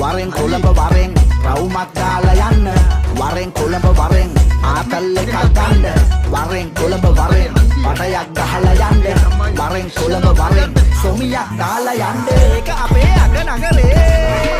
වරෙන් කොළඹ වරෙන් රවුමක් දාලා යන්න වරෙන් කොළඹ වරෙන් ආතල් එකක් ගන්න වරෙන් කොළඹ වරෙන් පටයක් ගහලා යන්න වරෙන් කොළඹ වරෙන් සොමියක් දාලා යන්න ඒක අපේ අග නගරේ